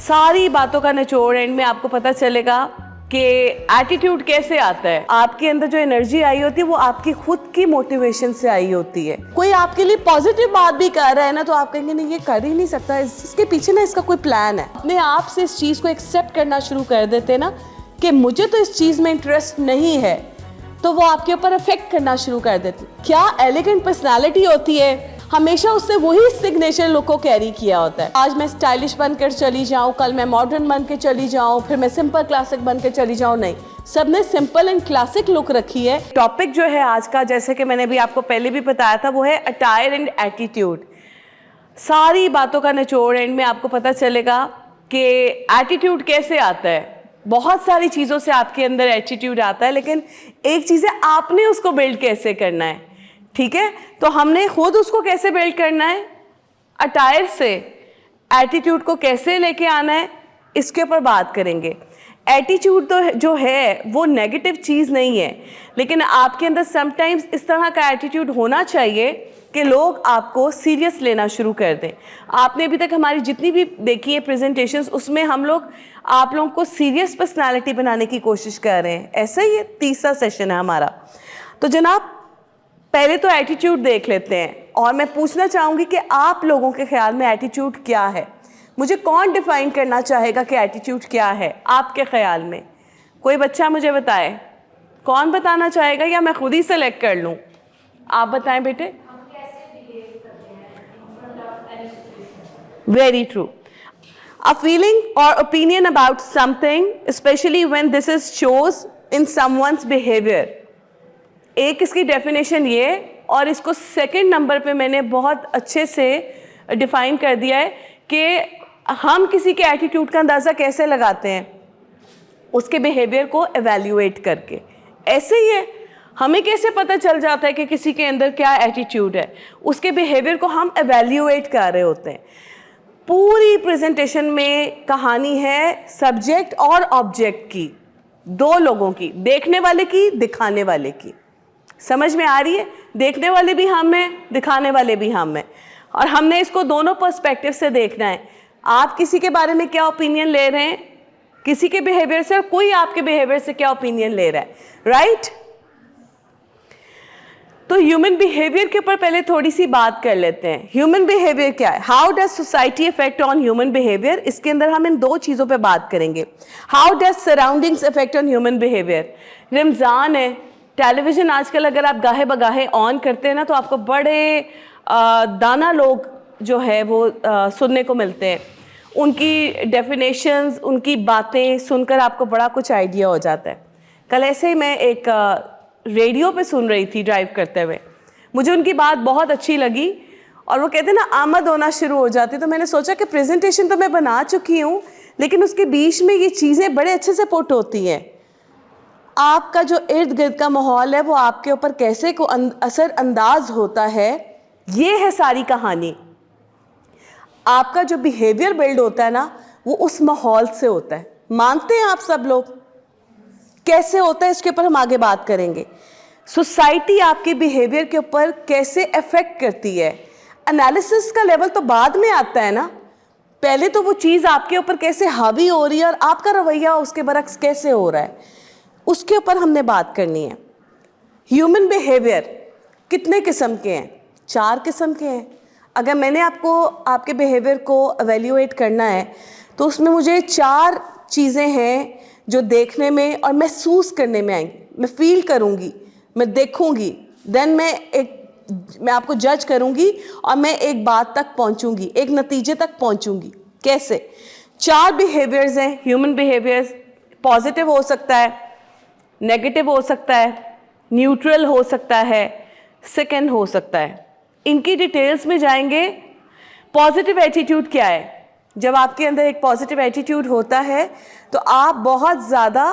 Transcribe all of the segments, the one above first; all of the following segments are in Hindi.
सारी बातों का निचोड़ एंड में आपको पता चलेगा कि एटीट्यूड कैसे आता है। आपके अंदर जो एनर्जी आई होती है वो आपकी खुद की मोटिवेशन से आई होती है। कोई आपके लिए पॉजिटिव बात भी कर रहा है ना, तो आप कहेंगे नहीं ये कर ही नहीं सकता, इसके पीछे ना इसका कोई प्लान है। अपने आप से इस चीज को एक्सेप्ट करना शुरू कर देते ना कि मुझे तो इस चीज में इंटरेस्ट नहीं है, तो वो आपके ऊपर अफेक्ट करना शुरू कर देती। क्या एलिगेंट पर्सनालिटी होती है, हमेशा उससे वही सिग्नेचर लुक को कैरी किया होता है। आज मैं स्टाइलिश बनकर चली जाऊं, कल मैं मॉडर्न बन के चली जाऊं, फिर मैं सिंपल क्लासिक बन के चली जाऊं, नहीं, सबने सिंपल एंड क्लासिक लुक रखी है। टॉपिक जो है आज का, जैसे कि मैंने भी आपको पहले भी बताया था, वो है अटायर एंड एटीट्यूड। सारी बातों का निचोड़ एंड में आपको पता चलेगा कि एटीट्यूड कैसे आता है। बहुत सारी चीज़ों से आपके अंदर एटीट्यूड आता है, लेकिन एक चीज़ है आपने उसको बिल्ड कैसे करना है। ठीक है, तो हमने खुद उसको कैसे बिल्ड करना है, अटायर से एटीट्यूड को कैसे लेके आना है, इसके ऊपर बात करेंगे। एटीट्यूड तो जो है वो नेगेटिव चीज़ नहीं है, लेकिन आपके अंदर समटाइम्स इस तरह का एटीट्यूड होना चाहिए कि लोग आपको सीरियस लेना शुरू कर दें। आपने अभी तक हमारी जितनी भी देखी है प्रेजेंटेशंस, उसमें हम लोग आप लोगों को सीरियस पर्सनालिटी बनाने की कोशिश कर रहे हैं। ऐसा ही है, तीसरा सेशन है हमारा। तो जनाब पहले तो एटीट्यूड देख लेते हैं, और मैं पूछना चाहूँगी कि आप लोगों के ख्याल में एटीट्यूड क्या है। मुझे कौन डिफाइन करना चाहेगा कि एटीट्यूड क्या है आपके ख्याल में? कोई बच्चा मुझे बताए, कौन बताना चाहेगा, या मैं खुद ही सेलेक्ट कर लूँ? आप बताएं बेटे। Very true. A feeling or opinion about something, especially when this is shows in someone's behavior. एक इसकी डेफिनेशन ये, और इसको सेकंड नंबर पे मैंने बहुत अच्छे से डिफाइन कर दिया है कि हम किसी के एटीट्यूड का अंदाज़ा कैसे लगाते हैं, उसके बिहेवियर को एवेल्युएट करके। ऐसे ही है, हमें कैसे पता चल जाता है कि किसी के अंदर क्या एटीट्यूड है, उसके बिहेवियर को हम एवेल्युएट कर रहे होते हैं। पूरी प्रेजेंटेशन में कहानी है सब्जेक्ट और ऑब्जेक्ट की, दो लोगों की, देखने वाले की, दिखाने वाले की। समझ में आ रही है? देखने वाले भी हम हैं, दिखाने वाले भी हम हैं, और हमने इसको दोनों पर्सपेक्टिव से देखना है। आप किसी के बारे में क्या ओपिनियन ले रहे हैं, किसी के बिहेवियर से, और कोई आपके बिहेवियर से क्या ओपिनियन ले रहा है, राइट? तो ह्यूमन बिहेवियर के ऊपर पहले थोड़ी सी बात कर लेते हैं। ह्यूमन बिहेवियर क्या है, how does society effect on human behaviour. इसके अंदर हम इन दो चीज़ों पे बात करेंगे। How does surroundings effect on human behaviour. Ramzan है, टेलीविज़न आजकल अगर आप गाहे बगाहे ऑन करते हैं ना, तो आपको बड़े दाना लोग जो है वो सुनने को मिलते हैं। उनकी डेफिनेशंस, उनकी बातें सुनकर आपको बड़ा कुछ आइडिया हो जाता है। कल ऐसे ही मैं एक रेडियो पे सुन रही थी ड्राइव करते हुए, मुझे उनकी बात बहुत अच्छी लगी, और वो कहते हैं ना आमद होना शुरू हो जाती। तो मैंने सोचा कि प्रेजेंटेशन तो मैं बना चुकी हूँ, लेकिन उसके बीच में ये चीज़ें बड़े अच्छे से पुट होती हैं। आपका जो इर्द गिर्द का माहौल है वो आपके ऊपर कैसे को असर अंदाज होता है, ये है सारी कहानी। आपका जो बिहेवियर बिल्ड होता है ना, वो उस माहौल से होता है। मानते हैं आप सब लोग? कैसे होता है इसके ऊपर हम आगे बात करेंगे। सोसाइटी आपके बिहेवियर के ऊपर कैसे अफेक्ट करती है, एनालिसिस का लेवल तो बाद में आता है ना, पहले तो वो चीज़ आपके ऊपर कैसे हावी हो रही है और आपका रवैया उसके बरक्स कैसे हो रहा है, उसके ऊपर हमने बात करनी है। ह्यूमन बिहेवियर कितने किस्म के हैं? 4 किस्म के हैं। अगर मैंने आपको आपके बिहेवियर को एवेल्युएट करना है, तो उसमें मुझे 4 चीज़ें हैं जो देखने में और महसूस करने में आएंगी। मैं फील करूँगी, मैं देखूँगी, देन मैं आपको जज करूँगी, और मैं एक बात तक पहुँचूँगी, एक नतीजे तक पहुँचूँगी। कैसे? 4 बिहेवियर्स हैं ह्यूमन बिहेवियर्स। पॉजिटिव हो सकता है, नेगेटिव हो सकता है, न्यूट्रल हो सकता है, सेकंड हो सकता है। इनकी डिटेल्स में जाएंगे। पॉजिटिव एटीट्यूड क्या है? जब आपके अंदर एक पॉजिटिव एटीट्यूड होता है तो आप बहुत ज़्यादा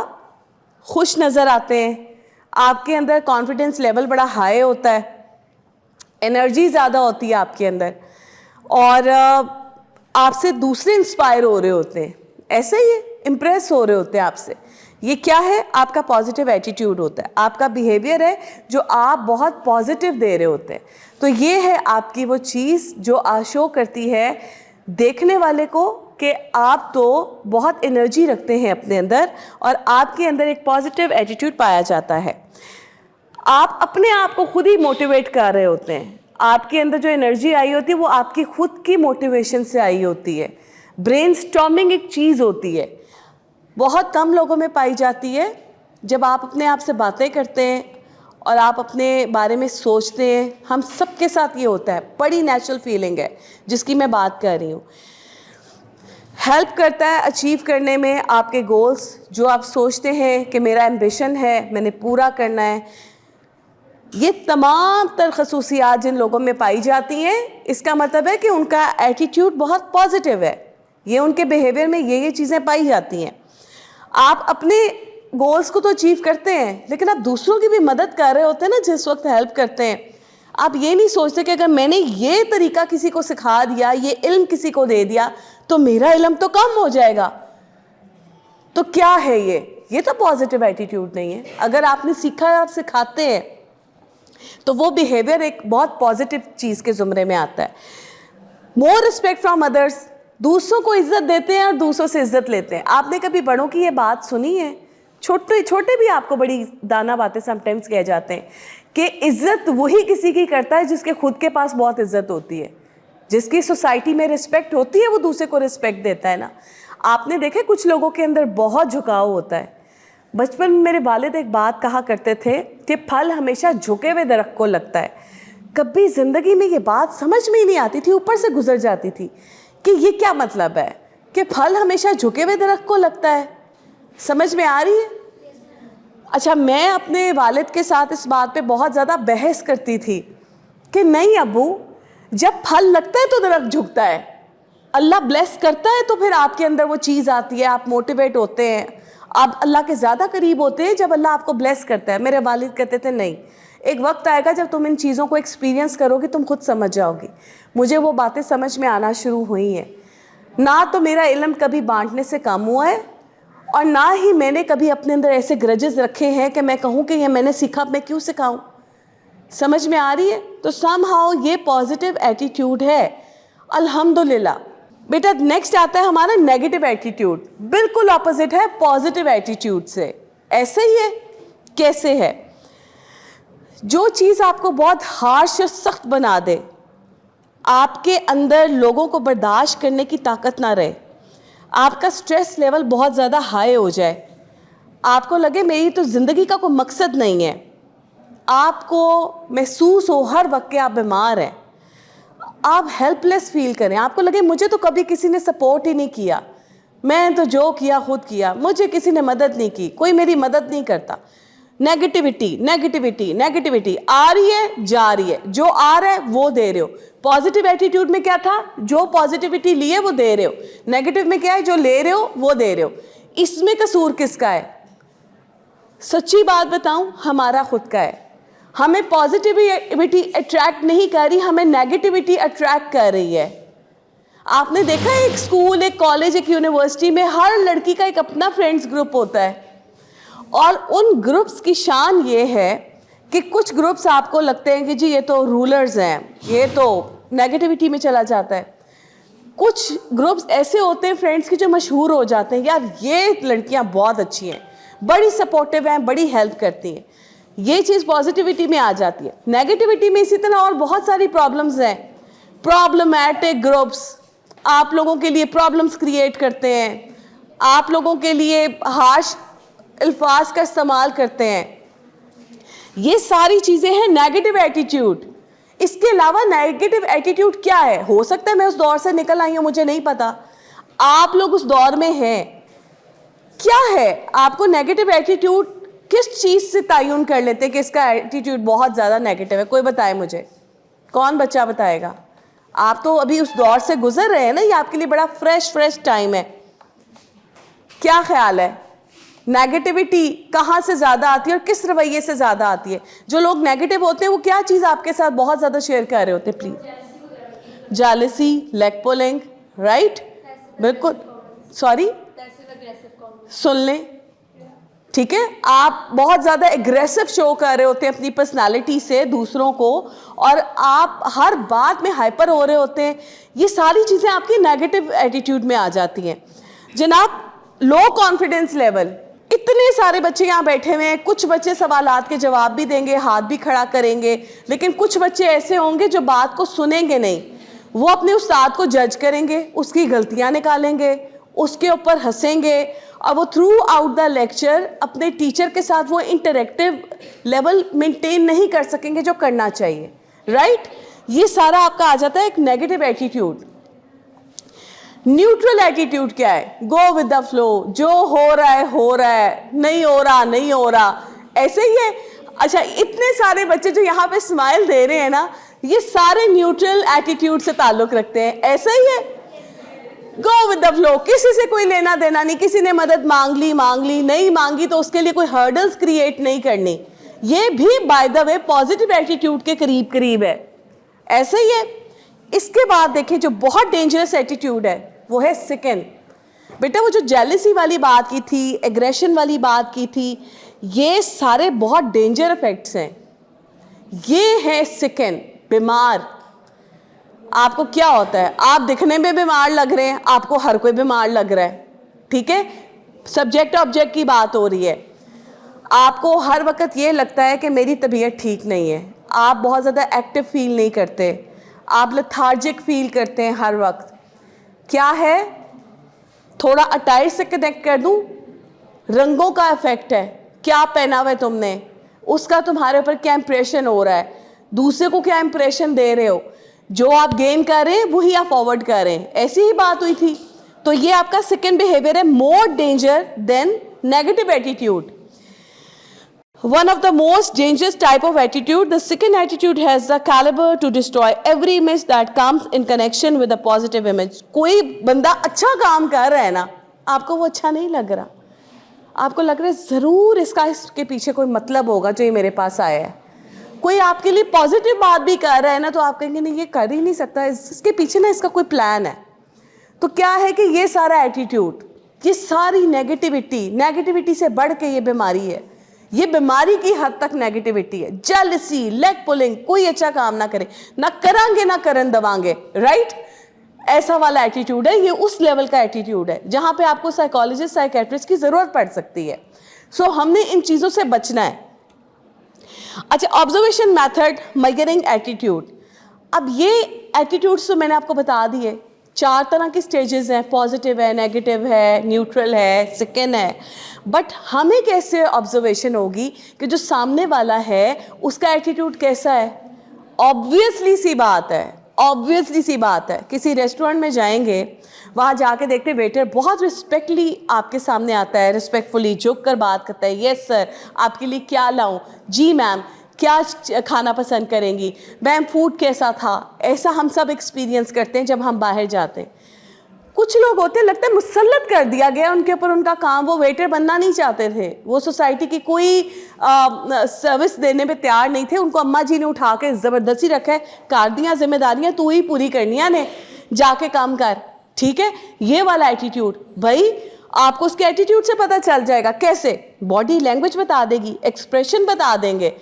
खुश नज़र आते हैं, आपके अंदर कॉन्फिडेंस लेवल बड़ा हाई होता है, एनर्जी ज़्यादा होती है आपके अंदर, और आपसे दूसरे इंस्पायर हो रहे होते हैं, ऐसे ही इम्प्रेस हो रहे होते हैं आपसे। ये क्या है? आपका पॉजिटिव एटीट्यूड होता है, आपका बिहेवियर है जो आप बहुत पॉजिटिव दे रहे होते हैं। तो ये है आपकी वो चीज़ जो शो करती है देखने वाले को कि आप तो बहुत एनर्जी रखते हैं अपने अंदर और आपके अंदर एक पॉजिटिव एटीट्यूड पाया जाता है। आप अपने आप को खुद ही मोटिवेट कर रहे होते हैं। आपके अंदर जो एनर्जी आई होती है वो आपकी खुद की मोटिवेशन से आई होती है। ब्रेनस्टॉर्मिंग एक चीज़ होती है, बहुत कम लोगों में पाई जाती है। जब आप अपने आप से बातें करते हैं और आप अपने बारे में सोचते हैं, हम सबके साथ ये होता है, बड़ी नेचुरल फीलिंग है जिसकी मैं बात कर रही हूँ। हेल्प करता है अचीव करने में आपके गोल्स, जो आप सोचते हैं कि मेरा एम्बिशन है, मैंने पूरा करना है। ये तमाम तर खसूसियात जिन लोगों में पाई जाती हैं, इसका मतलब है कि उनका एटीट्यूड बहुत पॉजिटिव है। ये उनके बिहेवियर में ये चीज़ें पाई जाती हैं। आप अपने गोल्स को तो अचीव करते हैं, लेकिन आप दूसरों की भी मदद कर रहे होते हैं ना जिस वक्त हेल्प करते हैं। आप ये नहीं सोचते कि अगर मैंने ये तरीका किसी को सिखा दिया, ये इल्म किसी को दे दिया, तो मेरा इल्म तो कम हो जाएगा। तो क्या है ये तो पॉजिटिव एटीट्यूड नहीं है। अगर आपने सीखा है, आप सिखाते हैं, तो वो बिहेवियर एक बहुत पॉजिटिव चीज़ के ज़ुमरे में आता है। मोर रिस्पेक्ट फ्रॉम अदर्स, दूसरों को इज्जत देते हैं और दूसरों से इज्जत लेते हैं। आपने कभी बड़ों की ये बात सुनी है? छोटे छोटे भी आपको बड़ी दाना बातें समटाइम्स कह जाते हैं कि इज्जत वही किसी की करता है जिसके खुद के पास बहुत इज्जत होती है। जिसकी सोसाइटी में रिस्पेक्ट होती है वो दूसरे को रिस्पेक्ट देता है ना। आपने देखे कुछ लोगों के अंदर बहुत झुकाव होता है। बचपन में मेरे वालिद एक बात कहा करते थे कि फल हमेशा झुके हुए दरख्त को लगता है। कभी ज़िंदगी में ये बात समझ में ही नहीं आती थी, ऊपर से गुजर जाती थी कि ये क्या मतलब है कि फल हमेशा झुके हुए दरख्त को लगता है। समझ में आ रही है? अच्छा, मैं अपने वालिद के साथ इस बात पे बहुत ज़्यादा बहस करती थी कि नहीं अब्बू, जब फल लगता है तो दरख्त झुकता है। अल्लाह ब्लेस करता है तो फिर आपके अंदर वो चीज़ आती है, आप मोटिवेट होते हैं, आप अल्लाह के ज़्यादा करीब होते हैं जब अल्लाह आपको ब्लेस करता है। मेरे वालिद कहते थे नहीं, एक वक्त आएगा जब तुम इन चीज़ों को एक्सपीरियंस करोगी, तुम खुद समझ जाओगी। मुझे वो बातें समझ में आना शुरू हुई हैं। ना तो मेरा इल्म कभी बांटने से कम हुआ है और ना ही मैंने कभी अपने अंदर ऐसे ग्रजेस रखे हैं कि मैं कहूँ कि ये मैंने सीखा, मैं क्यों सिखाऊं। समझ में आ रही है? तो समहाउ ये पॉजिटिव एटीट्यूड है, अल्हम्दुलिल्लाह। बेटा नेक्स्ट आता है हमारा नेगेटिव एटीट्यूड, बिल्कुल ऑपोजिट है पॉजिटिव एटीट्यूड से। ऐसे ही है, कैसे है? जो चीज़ आपको बहुत हार्श और सख्त बना दे, आपके अंदर लोगों को बर्दाश्त करने की ताकत ना रहे, आपका स्ट्रेस लेवल बहुत ज़्यादा हाई हो जाए, आपको लगे मेरी तो ज़िंदगी का कोई मकसद नहीं है, आपको महसूस हो हर वक्त कि आप बीमार हैं, आप हेल्पलेस फील करें, आपको लगे मुझे तो कभी किसी ने सपोर्ट ही नहीं किया, मैं तो जो किया खुद किया, मुझे किसी ने मदद नहीं की, कोई मेरी मदद नहीं करता। नेगेटिविटी नेगेटिविटी नेगेटिविटी आ रही है, जा रही है, जो आ रहा है वो दे रहे हो। पॉजिटिव एटीट्यूड में क्या था? जो पॉजिटिविटी लिए वो दे रहे हो। नेगेटिव में क्या है? जो ले रहे हो वो दे रहे हो। इसमें कसूर किसका है? सच्ची बात बताऊं, हमारा खुद का है। हमें पॉजिटिविटी अट्रैक्ट नहीं कर रही, हमें नेगेटिविटी अट्रैक्ट कर रही है। आपने देखा है एक स्कूल, एक कॉलेज, एक यूनिवर्सिटी में हर लड़की का एक अपना फ्रेंड्स ग्रुप होता है और उन ग्रुप्स की शान ये है कि कुछ ग्रुप्स आपको लगते हैं कि जी ये तो रूलर्स हैं, ये तो नेगेटिविटी में चला जाता है। कुछ ग्रुप्स ऐसे होते हैं फ्रेंड्स के जो मशहूर हो जाते हैं, यार ये लड़कियां बहुत अच्छी हैं, बड़ी सपोर्टिव हैं, बड़ी हेल्प करती हैं। ये चीज़ पॉजिटिविटी में आ जाती है। नेगेटिविटी में इसी तरह और बहुत सारी प्रॉब्लम्स हैं। प्रॉब्लमैटिक ग्रुप्स आप लोगों के लिए प्रॉब्लम्स क्रिएट करते हैं, आप लोगों के लिए हार्श अल्फाज का इस्तेमाल करते हैं। ये सारी चीज़ें हैं नेगेटिव एटीट्यूड। इसके अलावा नेगेटिव एटीट्यूड क्या है? हो सकता है मैं उस दौर से निकल आई हूँ, मुझे नहीं पता। आप लोग उस दौर में हैं, क्या है? आपको नेगेटिव एटीट्यूड किस चीज़ से तयन कर लेते हैं कि इसका एटीट्यूड बहुत ज़्यादा नेगेटिव है? कोई बताए मुझे, कौन बच्चा बताएगा? आप तो अभी उस दौर से गुजर रहे हैं ना, ये आपके लिए बड़ा फ्रेश टाइम है। क्या ख्याल है, नेगेटिविटी कहाँ से ज़्यादा आती है और किस रवैये से ज़्यादा आती है? जो लोग नेगेटिव होते हैं वो क्या चीज़ आपके साथ बहुत ज़्यादा शेयर कर रहे होते हैं? Please. Jealousy, leg pulling, right, बिल्कुल। सॉरी, सुन लें, ठीक है, आप बहुत ज़्यादा एग्रेसिव शो कर रहे होते हैं अपनी पर्सनालिटी से दूसरों को, और आप हर बात में हाइपर हो रहे होते हैं, ये सारी चीज़ें आपकी नेगेटिव एटीट्यूड में आ जाती हैं। जनाब, लो कॉन्फिडेंस लेवल, इतने सारे बच्चे यहाँ बैठे हुए हैं, कुछ बच्चे सवालात के जवाब भी देंगे, हाथ भी खड़ा करेंगे, लेकिन कुछ बच्चे ऐसे होंगे जो बात को सुनेंगे नहीं, वो अपने उस्ताद को जज करेंगे, उसकी गलतियाँ निकालेंगे, उसके ऊपर हंसेंगे, और वो थ्रू आउट द लेक्चर अपने टीचर के साथ वो इंटरेक्टिव लेवल मेंटेन नहीं कर सकेंगे जो करना चाहिए, राइट? ये सारा आपका आ जाता है एक नेगेटिव एटीट्यूड। न्यूट्रल एटीट्यूड क्या है? गो विद द फ्लो, जो हो रहा है, नहीं हो रहा नहीं हो रहा, ऐसे ही है। अच्छा, इतने सारे बच्चे जो यहाँ पे स्माइल दे रहे हैं ना, ये सारे न्यूट्रल एटीट्यूड से ताल्लुक रखते हैं, ऐसा ही है। गो विद द फ्लो, किसी से कोई लेना देना नहीं, किसी ने मदद मांग ली, नहीं मांगी तो उसके लिए कोई हर्डल्स क्रिएट नहीं करनी, ये भी by the way positive attitude के करीब करीब है, ऐसे ही है। इसके बाद देखिए जो बहुत डेंजरस एटीट्यूड है वो है सिकन। बेटा, वो जो जेलसी वाली बात की थी, एग्रेशन वाली बात की थी, ये सारे बहुत डेंजर इफेक्ट्स हैं। ये है सिकन, बीमार। आपको क्या होता है? आप दिखने में बीमार लग रहे हैं, आपको हर कोई बीमार लग रहा है, ठीक है? सब्जेक्ट ऑब्जेक्ट की बात हो रही है। आपको हर वक्त ये लगता है कि मेरी तबीयत ठीक नहीं है, आप बहुत ज़्यादा एक्टिव फील नहीं करते, आप लेथार्जिक फील करते हैं हर वक्त। क्या है? थोड़ा अटायर से कनेक्ट कर दूं, रंगों का इफेक्ट है। क्या पहना हुआ है तुमने, उसका तुम्हारे ऊपर क्या इंप्रेशन हो रहा है, दूसरे को क्या इंप्रेशन दे रहे हो, जो आप गेन कर रहे हैं वही आप फॉरवर्ड कर रहे हैं, ऐसी ही बात हुई थी। तो ये आपका सेकंड बिहेवियर है, more danger than negative attitude. One of the most dangerous type of attitude, the second attitude has the caliber to destroy every image that comes in connection with a positive image. कोई बंदा अच्छा काम कर रहा है ना, आपको वो अच्छा नहीं लग रहा, आपको लग रहा है ज़रूर इसके पीछे कोई मतलब होगा जो ये मेरे पास आया है। कोई आपके लिए पॉजिटिव बात भी कर रहा है ना, तो आप कहेंगे नहीं, ये कर ही नहीं सकता, इसके पीछे ना इसका कोई प्लान है। तो क्या है कि ये सारा एटीट्यूड, ये सारी नेगेटिविटी से बढ़ के ये बीमारी है, ये बीमारी की हद तक नेगेटिविटी है। जेलसी, लेग पुलिंग, कोई अच्छा काम ना करे, ना करांगे ना करन दवांगे, राइट? ऐसा वाला एटीट्यूड है, ये उस लेवल का एटीट्यूड है जहां पे आपको साइकोलॉजिस्ट, साइकेट्रिस्ट की जरूरत पड़ सकती है। सो हमने इन चीजों से बचना है। अच्छा, ऑब्जर्वेशन मेथड, मेजरिंग एटीट्यूड। अब ये एटीट्यूड्स तो मैंने आपको बता दिए, 4 तरह की स्टेजेस हैं, पॉजिटिव है, नेगेटिव है, न्यूट्रल है, सेकंड है। बट हमें कैसे ऑब्जर्वेशन होगी कि जो सामने वाला है उसका एटीट्यूड कैसा है? ऑब्वियसली सी बात है, किसी रेस्टोरेंट में जाएंगे, वहाँ जाके देखते वेटर बहुत रिस्पेक्टली आपके सामने आता है, रिस्पेक्टफुली झुक कर बात करता है, यस सर, आपके लिए क्या लाऊं, जी मैम, क्या खाना पसंद करेंगी, मैम फूड कैसा था। ऐसा हम सब एक्सपीरियंस करते हैं जब हम बाहर जाते हैं। कुछ लोग होते हैं, लगता है मुसल्लत कर दिया गया उनके ऊपर उनका काम, वो वेटर बनना नहीं चाहते थे, वो सोसाइटी की कोई सर्विस देने में तैयार नहीं थे, उनको अम्मा जी ने उठा के ज़बरदस्ती रखा है, कर दियाँ जिम्मेदारियाँ तू ही पूरी करनियाँ ने, जाके काम कर, ठीक है? ये वाला एटीट्यूड, भाई आपको उसके एटीट्यूड से पता चल जाएगा। कैसे? बॉडी लैंग्वेज बता देगी, एक्सप्रेशन बता देंगे।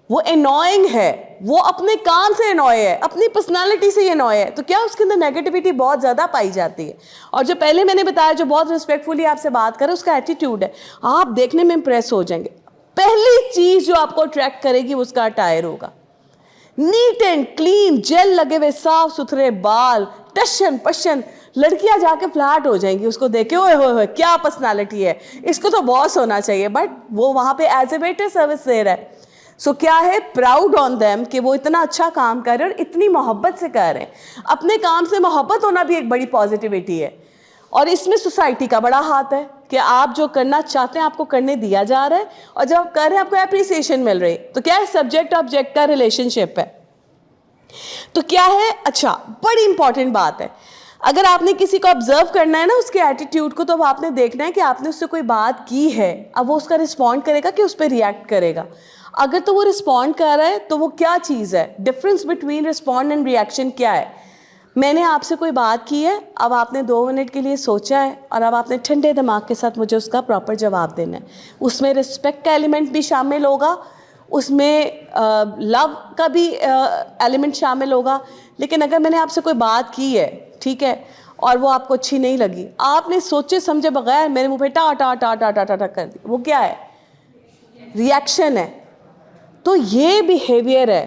वो एनॉइंग है, वो अपने काम से एनॉय है, अपनी पर्सनालिटी से एनॉय है, तो क्या उसके अंदर नेगेटिविटी बहुत ज़्यादा पाई जाती है। और जो पहले मैंने बताया, जो बहुत रिस्पेक्टफुली आपसे बात करे, उसका एटीट्यूड है, आप देखने में इंप्रेस हो जाएंगे। पहली चीज़ जो आपको अट्रैक्ट करेगी वो उसका अटायर होगा, नीट एंड क्लीन, जेल लगे हुए साफ सुथरे बाल, टशन पशन, लड़कियां जाके फ्लैट हो जाएंगी उसको देखे, ओए होए क्या पर्सनालिटी है, इसको तो बॉस होना चाहिए, बट वो वहाँ पे एज ए वेटर सर्विस दे रहा है। सो क्या है, प्राउड ऑन देम कि वो इतना अच्छा काम कर रहे हैं और इतनी मोहब्बत से कर रहे हैं। अपने काम से मोहब्बत होना भी एक बड़ी पॉजिटिविटी है, और इसमें सोसाइटी का बड़ा हाथ है कि आप जो करना चाहते हैं आपको करने दिया जा रहा है, और जब आप कर रहे हैं आपको एप्रिसिएशन मिल रही है। तो क्या है, सब्जेक्ट ऑब्जेक्ट का रिलेशनशिप है। तो क्या है, अच्छा बड़ी इंपॉर्टेंट बात है, अगर आपने किसी को ऑब्जर्व करना है ना उसके एटीट्यूड को, तो अब आपने देखना है कि आपने उससे कोई बात की है, अब वो उसका रिस्पॉन्ड करेगा कि उस पर रिएक्ट करेगा। अगर तो वो रिस्पॉन्ड कर रहा है तो वो क्या चीज़ है, difference between respond and reaction क्या है? मैंने आपसे कोई बात की है, अब आपने 2 मिनट के लिए सोचा है और अब आपने ठंडे दिमाग के साथ मुझे उसका प्रॉपर जवाब देना है। उसमें रिस्पेक्ट का एलिमेंट भी शामिल होगा, उसमें लव का भी एलिमेंट शामिल होगा। लेकिन अगर मैंने आपसे कोई बात की है, ठीक है, और वो आपको अच्छी नहीं लगी, आपने सोचे समझे बगैर मेरे मुंह पे टा टा टा टा टा टा कर दी, वो क्या है? रिएक्शन है। तो ये बिहेवियर है,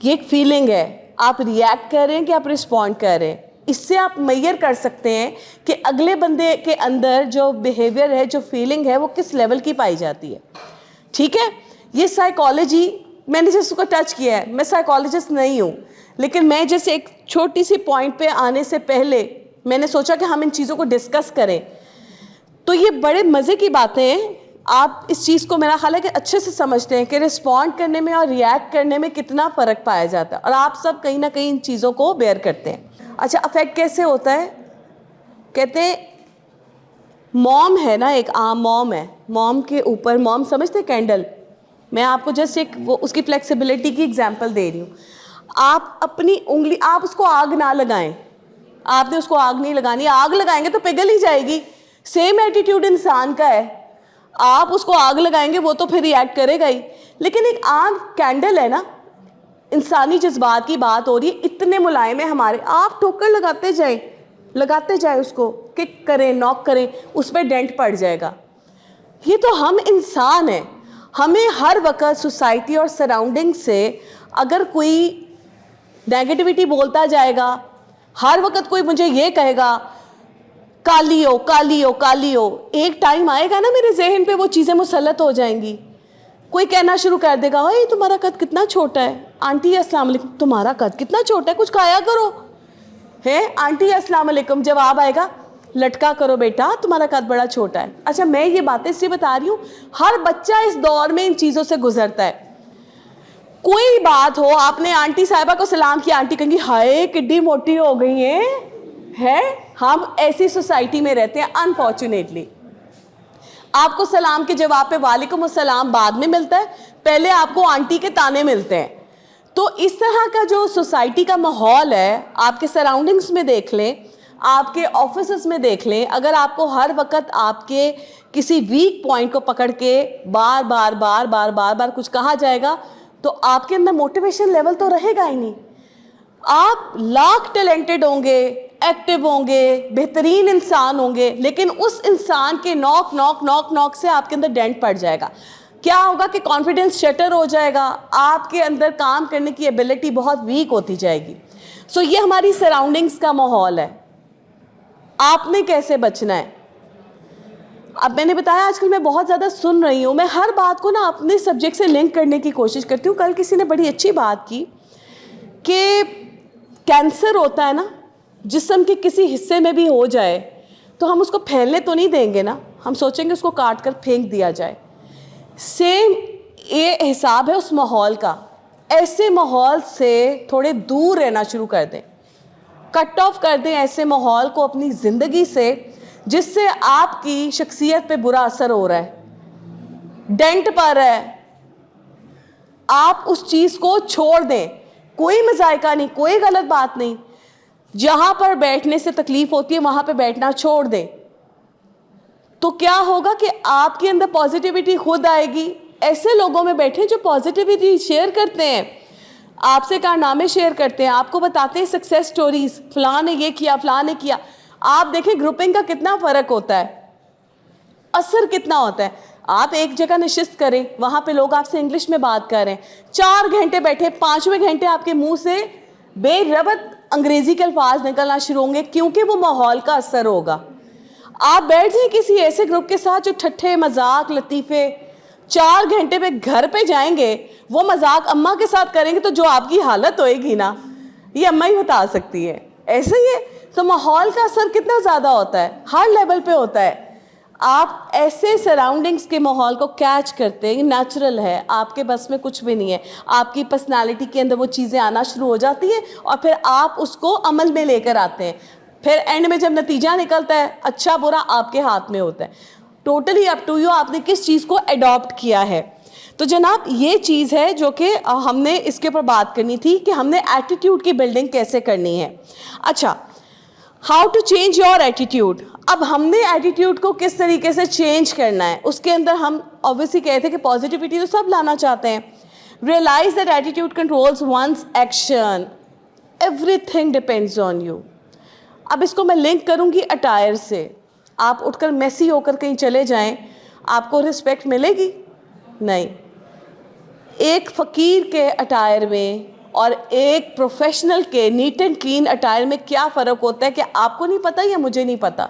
ये एक फीलिंग है। आप रिएक्ट कर रहे हैं कि आप रिस्पॉन्ड कर रहे हैं, इससे आप मेजर कर सकते हैं कि अगले बंदे के अंदर जो बिहेवियर है, जो फीलिंग है, वो किस लेवल की पाई जाती है। ठीक है, ये साइकोलॉजी मैंने जैसे उसको टच किया है। मैं साइकोलॉजिस्ट नहीं हूँ, लेकिन मैं जैसे एक छोटी सी पॉइंट पे आने से पहले मैंने सोचा कि हम इन चीज़ों को डिस्कस करें। तो ये बड़े मज़े की बातें हैं। आप इस चीज़ को मेरा ख्याल है कि अच्छे से समझते हैं कि रिस्पॉन्ड करने में और रिएक्ट करने में कितना फ़र्क पाया जाता है, और आप सब कहीं ना कहीं इन चीज़ों को बेयर करते हैं। अच्छा, अफेक्ट कैसे होता है? कहते हैं मॉम है ना, एक आम मॉम है, मॉम के ऊपर, मॉम समझते कैंडल, मैं आपको जस्ट एक वो उसकी फ्लेक्सिबिलिटी की एग्जांपल दे रही हूँ। आप अपनी उंगली, आप उसको आग ना लगाएं, आपने उसको आग नहीं लगानी, आग लगाएंगे तो पिघल ही जाएगी। सेम एटीट्यूड इंसान का है, आप उसको आग लगाएंगे वो तो फिर रिएक्ट करेगा ही। लेकिन एक आग कैंडल है ना, इंसानी जज्बात की बात हो रही है, इतने मुलायम है हमारे, आप ठोकर लगाते जाए उसको, किक करें, नॉक करें, उस पर डेंट पड़ जाएगा। ये तो हम इंसान हैं, हमें हर वक्त सोसाइटी और सराउंडिंग से अगर कोई नेगेटिविटी बोलता जाएगा, हर वक्त कोई मुझे ये कहेगा काली हो काली हो काली हो, एक टाइम आएगा ना मेरे जहन पे वो चीज़ें मुसल्लत हो जाएंगी। कोई कहना शुरू कर देगा, ओए तुम्हारा कद कितना छोटा है, आंटी अस्सलाम वालेकुम, तुम्हारा कद कितना छोटा है, कुछ खाया करो, है आंटी अस्सलाम वालेकुम, जवाब आएगा लटका करो बेटा, तुम्हारा कद बड़ा छोटा है। अच्छा, मैं ये बातें इसलिए बता रही हूँ, हर बच्चा इस दौर में इन चीज़ों से गुजरता है। कोई बात हो, आपने आंटी साहिबा को सलाम किया, आंटी कहेंगी हाय किड्डी मोटी हो गई है। हम ऐसी सोसाइटी में रहते हैं अनफॉर्चुनेटली। आपको सलाम के जवाब पे वालेकुम अस्सलाम बाद में मिलता है, पहले आपको आंटी के ताने मिलते हैं। तो इस तरह का जो सोसाइटी का माहौल है, आपके सराउंडिंग्स में देख लें, आपके ऑफिस में देख लें, अगर आपको हर वक्त आपके किसी वीक पॉइंट को पकड़ के बार बार कुछ कहा जाएगा, तो आपके अंदर मोटिवेशन लेवल तो रहेगा ही नहीं। आप लाख टैलेंटेड होंगे, एक्टिव होंगे, बेहतरीन इंसान होंगे, लेकिन उस इंसान के नॉक नॉक नॉक नॉक से आपके अंदर डेंट पड़ जाएगा। क्या होगा कि कॉन्फिडेंस शटर हो जाएगा, आपके अंदर काम करने की एबिलिटी बहुत वीक होती जाएगी। सो ये हमारी सराउंडिंग्स का माहौल है। आपने कैसे बचना है? अब मैंने बताया आजकल मैं बहुत ज़्यादा सुन रही हूँ, मैं हर बात को ना अपने सब्जेक्ट से लिंक करने की कोशिश करती हूँ। कल किसी ने बड़ी अच्छी बात की कि कैंसर होता है ना, जिस्म के किसी हिस्से में भी हो जाए तो हम उसको फैलने तो नहीं देंगे ना, हम सोचेंगे उसको काट कर फेंक दिया जाए। सेम ये हिसाब है उस माहौल का। ऐसे माहौल से थोड़े दूर रहना शुरू कर दें, कट ऑफ कर दें ऐसे माहौल को अपनी ज़िंदगी से जिससे आपकी शख्सियत पे बुरा असर हो रहा है, डेंट पर है। आप उस चीज़ को छोड़ दें, कोई मजायका नहीं, कोई गलत बात नहीं। जहाँ पर बैठने से तकलीफ होती है वहाँ पे बैठना छोड़ दें, तो क्या होगा कि आपके अंदर पॉजिटिविटी खुद आएगी। ऐसे लोगों में बैठे जो पॉजिटिविटी शेयर करते हैं, आपसे कारनामे शेयर करते हैं, आपको बताते हैं सक्सेस स्टोरीज, फलां ने ये किया, फलां ने किया। आप देखें ग्रुपिंग का कितना फ़र्क होता है, असर कितना होता है। आप एक जगह नशिस्त करें, वहाँ पे लोग आपसे इंग्लिश में बात कर रहे हैं, 4 घंटे बैठे, 5वें घंटे आपके मुंह से बेरबत अंग्रेज़ी के अल्फाज निकलना शुरू होंगे, क्योंकि वो माहौल का असर होगा। आप बैठ जाएं किसी ऐसे ग्रुप के साथ जो ठट्ठे मजाक लतीफ़े, 4 घंटे में घर पे जाएंगे, वो मजाक अम्मा के साथ करेंगे तो जो आपकी हालत होएगी ना, ये अम्मा ही बता सकती है। ऐसे ही है, तो माहौल का असर कितना ज़्यादा होता है, हर लेवल पे होता है। आप ऐसे सराउंडिंग्स के माहौल को कैच करते हैं, नेचुरल है, आपके बस में कुछ भी नहीं है। आपकी पर्सनालिटी के अंदर वो चीज़ें आना शुरू हो जाती हैं और फिर आप उसको अमल में लेकर आते हैं। फिर एंड में जब नतीजा निकलता है, अच्छा बुरा आपके हाथ में होता है। टोटली अप टू यू, आपने किस चीज़ को अडॉप्ट किया है। तो जनाब ये चीज़ है जो कि हमने इसके ऊपर बात करनी थी कि हमने एटीट्यूड की बिल्डिंग कैसे करनी है। अच्छा, how to change your attitude. अब हमने एटीट्यूड को किस तरीके से चेंज करना है, उसके अंदर हम ऑब्वियसली कहते हैं कि पॉजिटिविटी तो सब लाना चाहते हैं। Realize that attitude controls one's action, everything depends on you. अब इसको मैं लिंक करूंगी अटायर से। आप उठकर मेसी होकर कहीं चले जाएं, आपको रिस्पेक्ट मिलेगी? नहीं। एक फ़कीर के अटायर में और एक प्रोफेशनल के नीट एंड क्लीन अटायर में क्या फ़र्क होता है कि आपको नहीं पता या मुझे नहीं पता।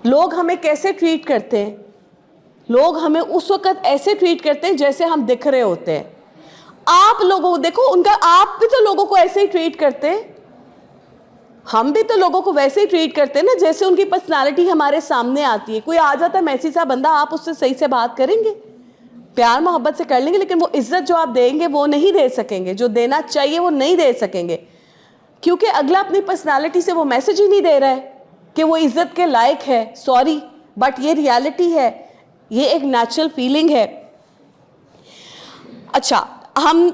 लोग हमें कैसे ट्रीट करते हैं? लोग हमें उस वक़्त ऐसे ट्रीट करते हैं जैसे हम दिख रहे होते हैं। आप लोगों को देखो, उनका आप भी तो लोगों को ऐसे ही ट्रीट करते हैं, हम भी तो लोगों को वैसे ही ट्रीट करते हैं ना जैसे उनकी पर्सनालिटी हमारे सामने आती है। कोई आ जाता है मैसी सा बंदा, आप उससे सही से बात करेंगे, प्यार मोहब्बत से कर लेंगे, लेकिन वो इज्जत जो आप देंगे वो नहीं दे सकेंगे, जो देना चाहिए वो नहीं दे सकेंगे, क्योंकि अगला अपनी पर्सनालिटी से वो मैसेज ही नहीं दे रहा है कि वो इज्जत के लायक है। सॉरी, बट ये रियलिटी है, ये एक नेचुरल फीलिंग है। अच्छा, हम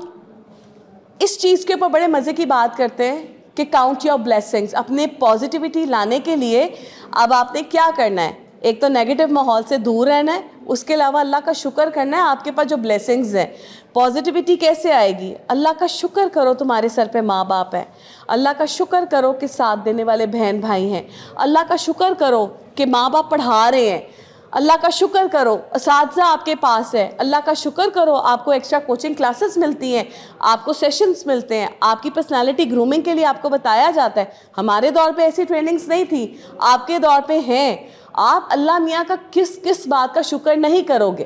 इस चीज़ के ऊपर बड़े मज़े की बात करते हैं कि काउंट योर ब्लेसिंग्स। अपने पॉजिटिविटी लाने के लिए अब आपने क्या करना है? एक तो नेगेटिव माहौल से दूर रहना है, उसके अलावा अल्लाह का शुक्र करना है आपके पास जो ब्लेसिंग्स हैं। पॉजिटिविटी कैसे आएगी? अल्लाह का शुक्र करो तुम्हारे सर पे माँ बाप है, अल्लाह का शुक्र करो कि साथ देने वाले बहन भाई हैं, अल्लाह का शुक्र करो कि माँ बाप पढ़ा रहे हैं, अल्लाह का शुक्र करो असातिज़ा आपके पास है, अल्लाह का शुक्र करो आपको एक्स्ट्रा कोचिंग क्लासेस मिलती हैं, आपको सेशंस मिलते हैं, आपकी पर्सनालिटी ग्रूमिंग के लिए आपको बताया जाता है। हमारे दौर पे ऐसी ट्रेनिंग्स नहीं थी, आपके दौर पे हैं। आप अल्लाह मियाँ का किस किस बात का शुक्र नहीं करोगे?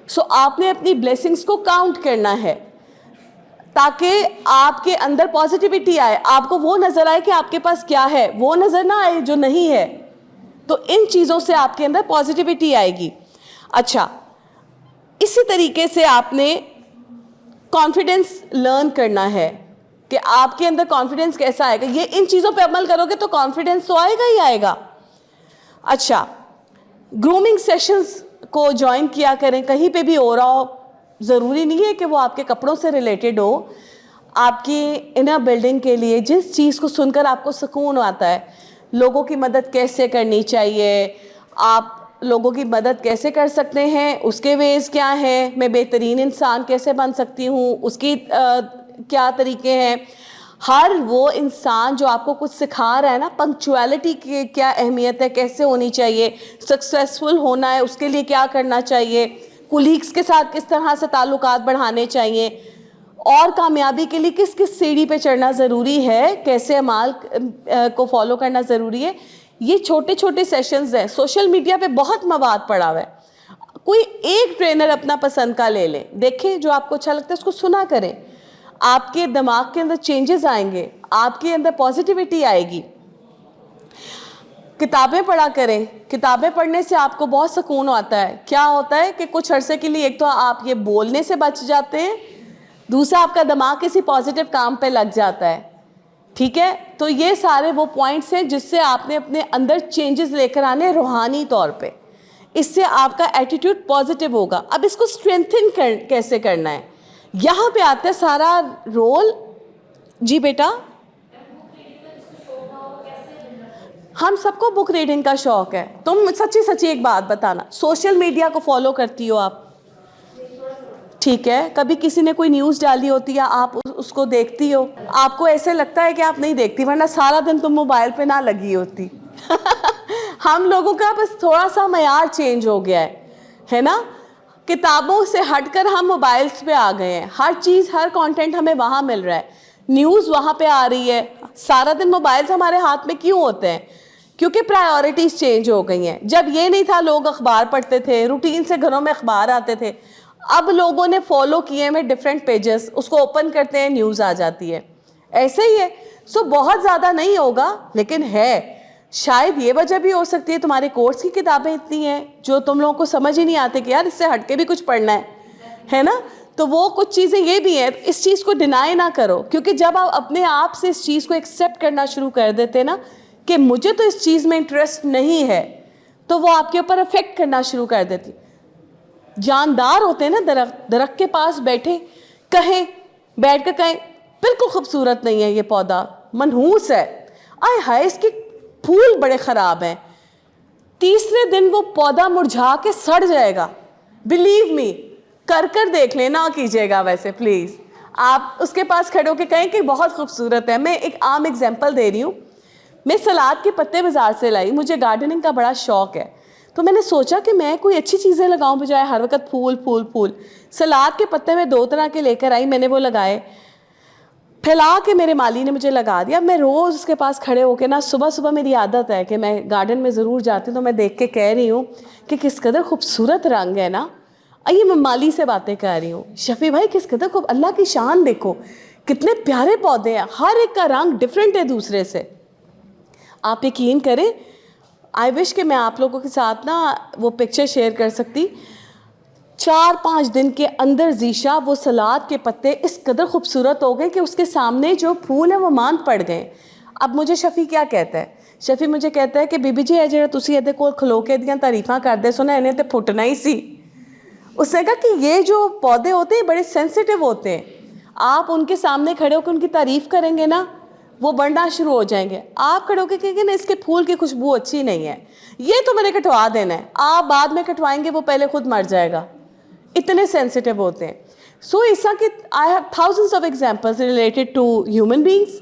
सो आपने अपनी ब्लेसिंग्स को काउंट करना है ताकि आपके अंदर पॉजिटिविटी आए, आपको वो नज़र आए कि आपके पास क्या है, वो नज़र ना आए जो नहीं है। तो इन चीज़ों से आपके अंदर पॉजिटिविटी आएगी। अच्छा, इसी तरीके से आपने कॉन्फिडेंस लर्न करना है कि आपके अंदर कॉन्फिडेंस कैसा आएगा। ये इन चीज़ों पे अमल करोगे तो कॉन्फिडेंस तो आएगा ही आएगा। अच्छा, ग्रूमिंग सेशंस को ज्वाइन किया करें, कहीं पे भी हो रहा हो, ज़रूरी नहीं है कि वो आपके कपड़ों से रिलेटेड हो। आपकी इनर बिल्डिंग के लिए जिस चीज़ को सुनकर आपको सुकून आता है, लोगों की मदद कैसे करनी चाहिए, आप लोगों की मदद कैसे कर सकते हैं, उसके वेज़ क्या हैं, मैं बेहतरीन इंसान कैसे बन सकती हूँ, उसकी क्या तरीके हैं। हर वो इंसान जो आपको कुछ सिखा रहा है ना, पंक्चुअलिटी की क्या अहमियत है, कैसे होनी चाहिए, सक्सेसफुल होना है उसके लिए क्या करना चाहिए, कुलीग्स के साथ किस तरह से ताल्लुकात बढ़ाने चाहिए, और कामयाबी के लिए किस किस सीढ़ी पे चढ़ना ज़रूरी है, कैसे अमाल को फॉलो करना ज़रूरी है। ये छोटे छोटे सेशंस हैं। सोशल मीडिया पे बहुत मवाद पड़ा हुआ है, कोई एक ट्रेनर अपना पसंद का ले लें, देखें जो आपको अच्छा लगता है उसको सुना करें, आपके दिमाग के अंदर चेंजेस आएंगे, आपके अंदर पॉजिटिविटी आएगी। किताबें पढ़ा करें, किताबें पढ़ने से आपको बहुत सुकून आता है। क्या होता है कि कुछ अरसे के लिए एक तो आप ये बोलने से बच जाते हैं, दूसरा आपका दिमाग किसी पॉजिटिव काम पे लग जाता है। ठीक है, तो ये सारे वो पॉइंट्स हैं जिससे आपने अपने अंदर चेंजेस लेकर आने रूहानी तौर पे, इससे आपका एटीट्यूड पॉजिटिव होगा। अब इसको स्ट्रेंथन कैसे करना है, यहाँ पे आता है सारा रोल। जी बेटा, हम सबको बुक रीडिंग का शौक है। तुम सच्ची सच्ची एक बात बताना, सोशल मीडिया को फॉलो करती हो आप? ठीक है, कभी किसी ने कोई न्यूज़ डाली होती है, आप उसको देखती हो? आपको ऐसे लगता है कि आप नहीं देखती, वरना सारा दिन तुम मोबाइल पे ना लगी होती। हम लोगों का बस थोड़ा सा मयार चेंज हो गया है ना? किताबों से हटकर हम मोबाइल्स पे आ गए हैं। हर चीज़, हर कंटेंट हमें वहाँ मिल रहा है, न्यूज़ वहाँ पे आ रही है। सारा दिन मोबाइल्स हमारे हाथ में क्यों होते हैं? क्योंकि प्रायोरिटीज़ चेंज हो गई हैं। जब ये नहीं था, लोग अखबार पढ़ते थे, रूटीन से घरों में अखबार आते थे। अब लोगों ने फॉलो किए हैं डिफरेंट पेजेस, उसको ओपन करते हैं, न्यूज़ आ जाती है। ऐसे ही है। सो बहुत ज़्यादा नहीं होगा, लेकिन है। शायद ये वजह भी हो सकती है तुम्हारे कोर्स की किताबें इतनी हैं जो तुम लोगों को समझ ही नहीं आते कि यार इससे हटके भी कुछ पढ़ना है ना? तो वो कुछ चीज़ें ये भी हैं। इस चीज़ को डिनाई ना करो, क्योंकि जब आप अपने आप से इस चीज़ को एक्सेप्ट करना शुरू कर देते ना कि मुझे तो इस चीज़ में इंटरेस्ट नहीं है, तो वो आपके ऊपर अफेक्ट करना शुरू कर देती। जानदार होते हैं ना दरख्त के पास बैठ कर कहें बिल्कुल खूबसूरत नहीं है ये पौधा, मनहूस है, आय हाय इसके फूल बड़े ख़राब हैं, तीसरे दिन वो पौधा मुरझा के सड़ जाएगा। बिलीव मी, कर देख लेना कीजिएगा। वैसे प्लीज़ आप उसके पास खड़े होकर कहें कि बहुत खूबसूरत है। मैं एक आम एग्जांपल दे रही हूँ। मैं सलाद के पत्ते बाज़ार से लाई, मुझे गार्डनिंग का बड़ा शौक़ है, तो मैंने सोचा कि मैं कोई अच्छी चीज़ें लगाऊं बजाय हर वक्त फूल फूल फूल। सलाद के पत्ते मैं 2 तरह के लेकर आई, मैंने वो लगाए, फैला के मेरे माली ने मुझे लगा दिया। मैं रोज़ उसके पास खड़े होकर ना, सुबह सुबह मेरी आदत है कि मैं गार्डन में ज़रूर जाती हूँ, तो मैं देख के कह रही हूँ कि किस कदर खूबसूरत रंग है ना। आइए मैं माली से बातें कर रही हूँ, शफ़ी भाई किस कदर खूब, अल्लाह की शान देखो, कितने प्यारे पौधे हैं, हर एक का रंग डिफरेंट है दूसरे से। आप यकीन करें, आई विश कि मैं आप लोगों के साथ ना वो पिक्चर शेयर कर सकती। 4-5 दिन के अंदर जीशा वो सलाद के पत्ते इस कदर खूबसूरत हो गए कि उसके सामने जो फूल है वो मांद पड़ गए। अब मुझे शफ़ी क्या कहता है, शफ़ी मुझे कहता है कि बीबी जी है जो तुसी ਇਹਦੇ ਕੋਲ खलो के दियां तारीफां करदे सो ना, इन्हें तो फुटना ही सी। उसने कहा कि ये जो पौधे होते हैं बड़े सेंसिटिव होते हैं, आप उनके सामने खड़े होकर उनकी तारीफ़ करेंगे ना, वो बढ़ना शुरू हो जाएंगे। आप खड़े होकर कहेंगे ना इसके फूल की खुशबू अच्छी नहीं है, ये तो मैंने कटवा देना है, आप बाद में कटवाएंगे, वो पहले खुद मर जाएगा। इतने सेंसिटिव होते हैं। सो ऐसा कि I have thousands of examples related to human beings.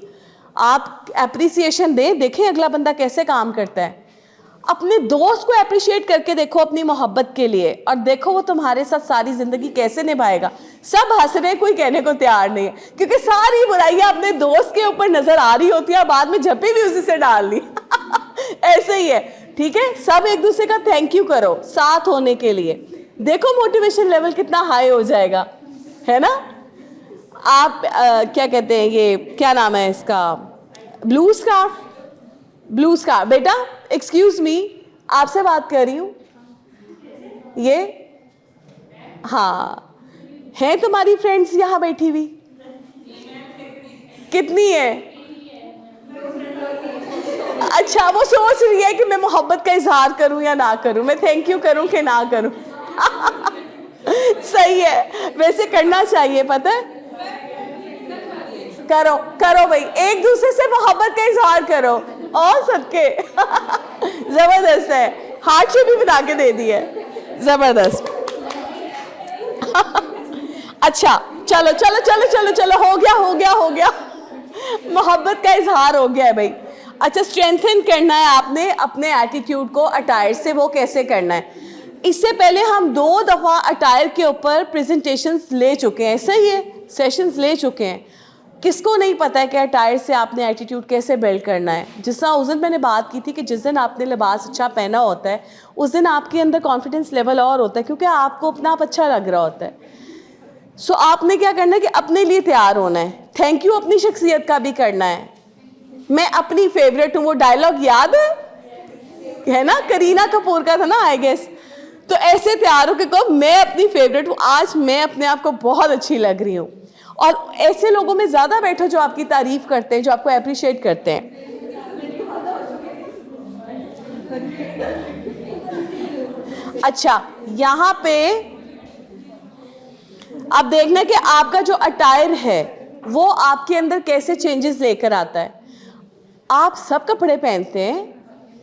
आप एप्रिसिएशन दें, देखें अगला बंदा कैसे काम करता है। अपने दोस्त को अप्रिशिएट करके देखो अपनी मोहब्बत के लिए, और देखो वो तुम्हारे साथ सारी ज़िंदगी कैसे निभाएगा। सब हंस रहे, कोई कहने को तैयार नहीं है, क्योंकि सारी बुराइयां अपने दोस्त के ऊपर नज़र आ रही होती है, बाद में झपी भी उसी से डाल ली। ऐसे ही है, ठीक है। सब एक दूसरे का थैंक यू करो साथ होने के लिए, देखो मोटिवेशन लेवल कितना हाई हो जाएगा, है ना। आप क्या कहते हैं, ये क्या नाम है इसका, ब्लू स्कार्फ। बेटा एक्सक्यूज मी, आपसे बात कर रही हूँ। ये हाँ, है तुम्हारी फ्रेंड्स यहाँ बैठी हुई? कितनी है? अच्छा, वो सोच रही है कि मैं मोहब्बत का इजहार करूं या ना करूं, मैं थैंक यू करूं कि ना करूं। सही है, वैसे करना चाहिए, पता है। करो करो भाई, एक दूसरे से मोहब्बत का इजहार करो, और सबके। जबरदस्त है, हार्ट शेप भी बना के दे दी है, जबरदस्त। अच्छा चलो चलो चलो चलो चलो, हो गया मोहब्बत का इजहार हो गया है भाई। अच्छा, स्ट्रेंथन करना है आपने अपने एटीट्यूड को अटायर से, वो कैसे करना है। इससे पहले हम 2 दफ़ा अटायर के ऊपर प्रेजेंटेशंस ले चुके हैं, सही है, सेशंस ले चुके हैं। किसको नहीं पता है कि अटायर से आपने एटीट्यूड कैसे बिल्ड करना है। जिस तरह उस दिन मैंने बात की थी कि जिस दिन आपने लिबास अच्छा पहना होता है, उस दिन आपके अंदर कॉन्फिडेंस लेवल और होता है, क्योंकि आपको अपना आप अच्छा लग रहा होता है। सो आपने क्या करना है कि अपने लिए तैयार होना है, थैंक यू अपनी शख्सियत का भी करना है। मैं अपनी फेवरेट हूँ, वो डायलॉग याद है ना, करीना कपूर का था ना, आई गेस। तो ऐसे तैयार हो के कहो मैं अपनी फेवरेट हूँ, आज मैं अपने आप को बहुत अच्छी लग रही हूँ। और ऐसे लोगों में ज़्यादा बैठो जो आपकी तारीफ करते हैं, जो आपको अप्रिशिएट करते हैं। अच्छा, यहाँ पे आप देखना कि आपका जो अटायर है वो आपके अंदर कैसे चेंजेस लेकर आता है। आप सब कपड़े पहनते हैं,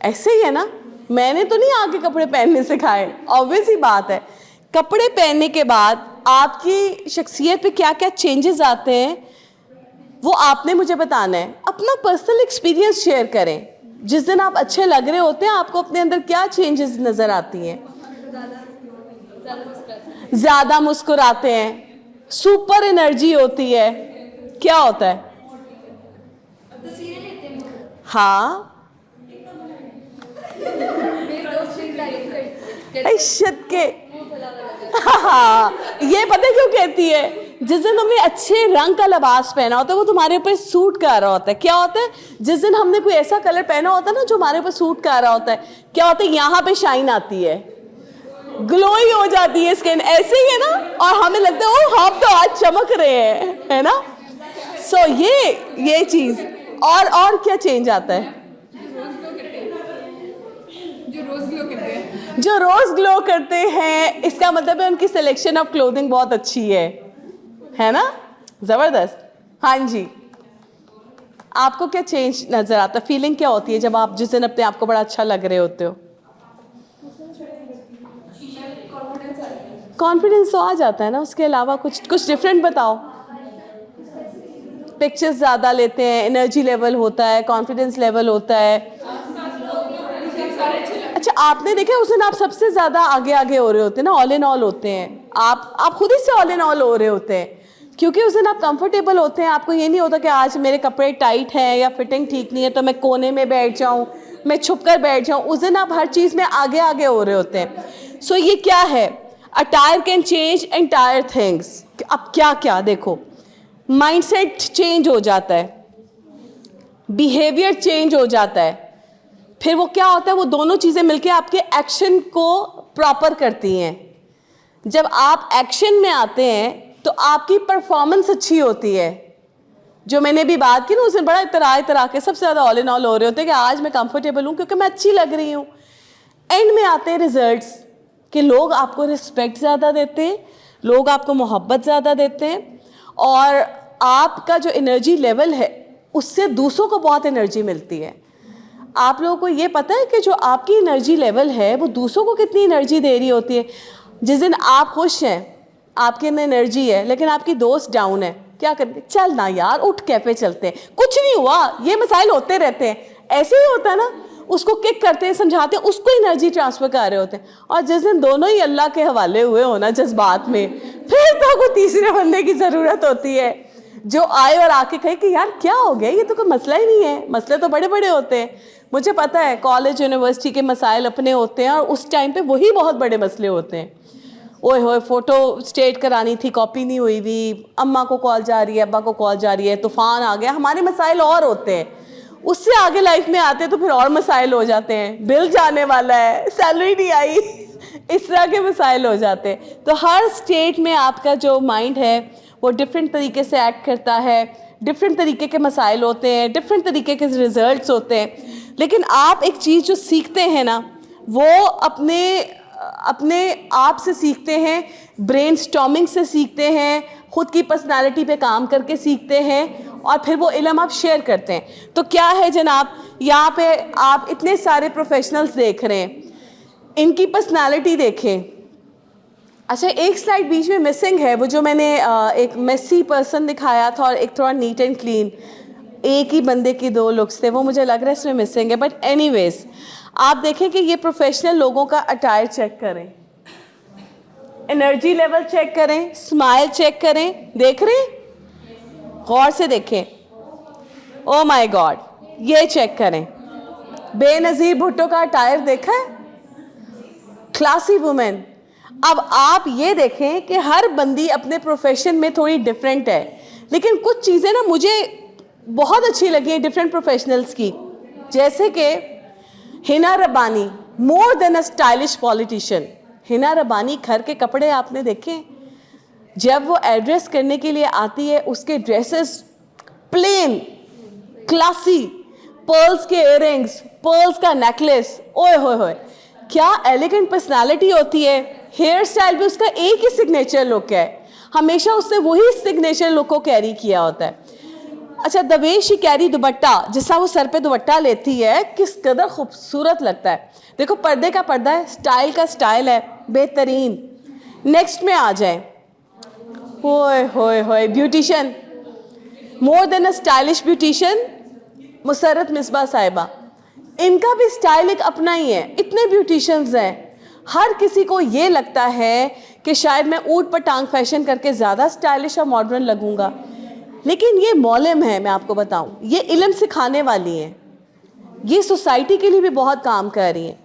ऐसे ही है ना, मैंने तो नहीं आगे कपड़े पहनने सिखाए, ऑब्वियस ही बात है। कपड़े पहनने के बाद आपकी शख्सियत पे क्या क्या चेंजेस आते हैं वो आपने मुझे बताना है। अपना पर्सनल एक्सपीरियंस शेयर करें। जिस दिन आप अच्छे लग रहे होते हैं, आपको अपने अंदर क्या चेंजेस नज़र आती हैं? ज़्यादा मुस्कुराते हैं, सुपर एनर्जी होती है, क्या होता है? हाँ, इश्क़ के हाँ, ये पता क्यों कहती है? जिस दिन हमने अच्छे रंग का लिबास पहना होता है वो तुम्हारे ऊपर सूट कर रहा होता है। क्या होता है? जिस दिन हमने कोई ऐसा कलर पहना होता है ना जो हमारे ऊपर सूट कर रहा होता है, क्या होता है? यहाँ पे शाइन आती है, ग्लोई हो जाती है स्किन, ऐसे ही है ना, और हमें लगता है ओ हम तो आज चमक रहे हैं, है ना। सो ये चीज़। और क्या चेंज आता है? जो रोज ग्लो करते हैं इसका मतलब है उनकी सिलेक्शन ऑफ क्लोथिंग बहुत अच्छी है ना? जबरदस्त। हाँ जी, आपको क्या चेंज नजर आता है? फीलिंग क्या होती है जब आप जिस दिन अपने आप को बड़ा अच्छा लग रहे होते हो? कॉन्फिडेंस तो आ जाता है ना, उसके अलावा कुछ डिफरेंट बताओ। पिक्चर्स ज़्यादा लेते हैं, एनर्जी लेवल होता है, कॉन्फिडेंस लेवल होता है। अच्छा, आपने देखा उस दिन आप सबसे ज़्यादा आगे आगे हो रहे होते हैं ना, ऑल इन ऑल होते हैं आप खुद ही से ऑल इन ऑल हो रहे होते हैं, क्योंकि उस दिन आप कंफर्टेबल होते हैं। आपको ये नहीं होता कि आज मेरे कपड़े टाइट हैं या फिटिंग ठीक नहीं है तो मैं कोने में बैठ जाऊँ, मैं छुप कर बैठ जाऊँ। उस दिन आप हर चीज़ में आगे आगे हो रहे होते हैं। सो ये क्या है? Attire can change entire things. अब क्या क्या देखो, माइंडसेट चेंज हो जाता है, बिहेवियर चेंज हो जाता है, फिर वो क्या होता है, वो दोनों चीज़ें मिलके आपके एक्शन को प्रॉपर करती हैं। जब आप एक्शन में आते हैं तो आपकी परफॉर्मेंस अच्छी होती है। जो मैंने भी बात की ना, उस दिन बड़ा इतरा के सबसे ज़्यादा ऑल इन ऑल हो रहे होते हैं कि आज मैं कंफर्टेबल हूँ क्योंकि मैं अच्छी लग रही हूँ। एंड में आते हैं रिजल्ट्स कि लोग आपको रिस्पेक्ट ज़्यादा देते हैं, लोग आपको मोहब्बत ज़्यादा देते हैं, और आपका जो एनर्जी लेवल है उससे दूसरों को बहुत एनर्जी मिलती है। आप लोगों को ये पता है कि जो आपकी एनर्जी लेवल है वो दूसरों को कितनी एनर्जी दे रही होती है? जिस दिन आप खुश हैं, आपके में एनर्जी है, लेकिन आपकी दोस्त डाउन है, क्या करते? चल ना यार, उठ कैफे चलते हैं, कुछ नहीं हुआ, ये मसाइल होते रहते हैं। ऐसे ही होता है ना, उसको किक करते हैं, समझाते हैं, उसको एनर्जी ट्रांसफर कर रहे होते हैं। और जिस दिन दोनों ही अल्लाह के हवाले हुए हो ना जज्बात में, फिर तो कोई तीसरे बंदे की ज़रूरत होती है जो आए और आके कहे कि यार क्या हो गया, ये तो कोई मसला ही नहीं है। मसले तो बड़े बड़े होते हैं, मुझे पता है, कॉलेज यूनिवर्सिटी के मसाइल अपने होते हैं और उस टाइम पे वही बहुत बड़े मसले होते हैं। ओए होए, फ़ोटो स्टेट करानी थी, कॉपी नहीं हुई हुई, अम्मा को कॉल जा रही है, अब्बा को कॉल जा रही है, तूफ़ान आ गया, हमारे मसाइल और होते हैं। उससे आगे लाइफ में आते तो फिर और मसाइल हो जाते हैं, बिल जाने वाला है, सैलरी नहीं आई, इस तरह के मसाइल हो जाते हैं। तो हर स्टेट में आपका जो माइंड है वो डिफरेंट तरीके से एक्ट करता है, डिफरेंट तरीके के मसाइल होते हैं, डिफरेंट तरीके के रिजल्ट्स होते हैं। लेकिन आप एक चीज़ जो सीखते हैं ना, वो अपने आप से सीखते हैं, ब्रेनस्टॉर्मिंग से सीखते हैं, खुद की पर्सनालिटी पे काम करके सीखते हैं, और फिर वो इल्म आप शेयर करते हैं। तो क्या है जनाब, यहाँ पे आप इतने सारे प्रोफेशनल्स देख रहे हैं, इनकी पर्सनालिटी देखें। अच्छा, एक स्लाइड बीच में मिसिंग है, वो जो मैंने एक मेसी पर्सन दिखाया था और एक थोड़ा नीट एंड क्लीन, एक ही बंदे की दो लुक्स थे, वो मुझे लग रहा है इसमें मिसिंग है। बट एनीवेज, आप देखें कि ये प्रोफेशनल लोगों का अटायर चेक करें, एनर्जी लेवल चेक करें, स्माइल चेक करें, देख रहे हैं? गौर से देखें। ओ माय गॉड, ये चेक करें, बेनज़ीर भुट्टो का अटायर देखा है, क्लासी वुमेन। अब आप ये देखें कि हर बंदी अपने प्रोफेशन में थोड़ी डिफरेंट है, लेकिन कुछ चीज़ें ना मुझे बहुत अच्छी लगी हैं डिफरेंट प्रोफेशनल्स की, जैसे कि हिना रब्बानी, मोर देन अ स्टाइलिश पॉलिटिशियन। हिना रब्बानी घर के कपड़े आपने देखे, जब वो एड्रेस करने के लिए आती है उसके ड्रेसेस प्लेन, क्लासी, पर्ल्स के इयररिंग्स, पर्ल्स का नेकलेस, ओए होए होए, क्या एलिगेंट पर्सनालिटी होती है। हेयर स्टाइल भी उसका एक ही सिग्नेचर लुक है, हमेशा उसने वही सिग्नेचर लुक को कैरी किया होता है। अच्छा, द वे शी कैरी दुपट्टा, जिसका वो सर पे दुपट्टा लेती है, किस कदर खूबसूरत लगता है। देखो, पर्दे का पर्दा है, स्टाइल का स्टाइल है, बेहतरीन। नेक्स्ट में आ जाए, होए होए होए, ब्यूटिशियन, मोर देन अ स्टाइलिश ब्यूटिशियन, मुसर्रत मिसबा साहिबा। इनका भी स्टाइल एक अपना ही है। इतने ब्यूटिशियंस हैं, हर किसी को ये लगता है कि शायद मैं ऊट पर टांग फैशन करके ज़्यादा स्टाइलिश और मॉडर्न लगूंगा, लेकिन ये मौलम है। मैं आपको बताऊं, ये इल्म सिखाने वाली हैं, ये सोसाइटी के लिए भी बहुत काम कर रही हैं।